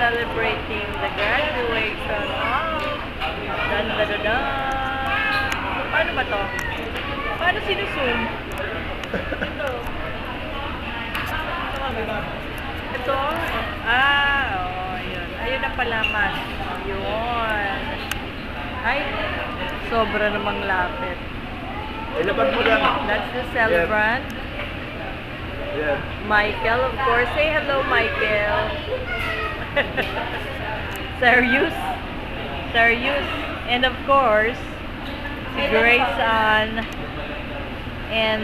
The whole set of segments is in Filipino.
celebrating the graduation. Wow! Dan, dan, dan, dan. Paano ba to? Paano sinusum? Ito. Ito? Ayun. Ayun ang palaman. Yun. Ay, sobra namang lapit. Ilabas mo lang. That's the celebrant. Yeah. Michael, of course. Say hello, Michael. Serious. Serious. And of course, si Grace Ann. And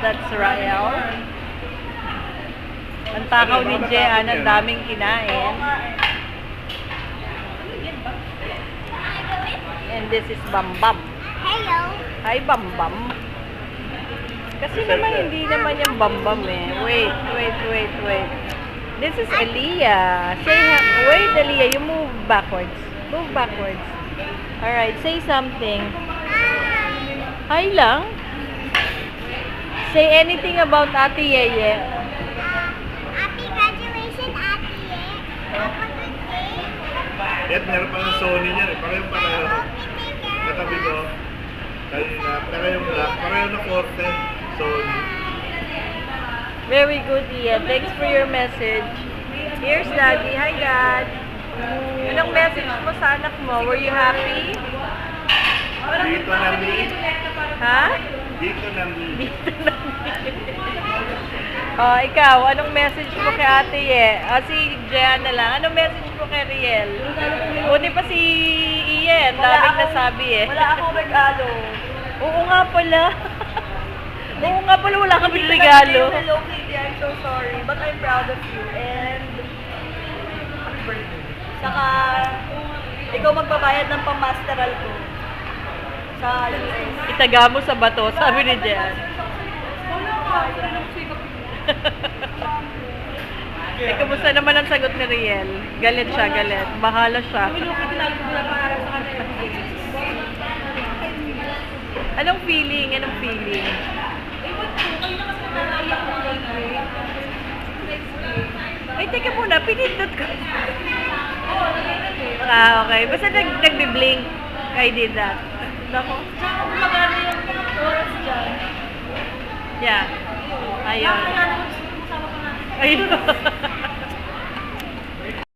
that's Rael. Ang takaw ni Jean, ang daming kinain. And this is Bambam. Hello. Hi, Bambam. Kasi naman, hindi naman yung Bambam eh. Wait. This is Aliyah. Wait, Aliyah, you move backwards. Move backwards. Alright, say something. Hi lang. Say anything about Ate Yeye. Happy graduation, Ate Ye. Have a good day. Yan, meron pa ng Sony niya. Pareho. Hope you take care of Katabi ko. Kanina, pareho black. Pareho na korte. Sony. Very good, Ian. Thanks for your message. Here's Daddy. Hi, Dad. Anong message mo sa anak mo? Were you happy? Dito na mi. Ha? Dito na mi. Oh, ikaw, anong message mo kay Ate Ye? Si Jean na lang. Anong message mo kay Riel? Buti pa si Ian. Daming nasabi eh. Wala akong regalo. Oo nga pala. Oo nga pala, wala kami regalo. Hello, Kitty. I'm so sorry. But I'm proud of you. And happy birthday. Saka, ikaw magbabayad ng pamasteral ko. Sa US. Itaga mo sa bato, sabi ni Jean. Eh, kamusta naman ang sagot ni Riel? Galit siya, galit. Bahala siya. Anong feeling? Anong feeling? Ay, teka muna. Pinindot ko. Okay. Basta nagbi-blink. I did that. Nako. Tsaka kung maganda yung oras dyan. Yeah. Ayun. Kasama ko na. Ayun.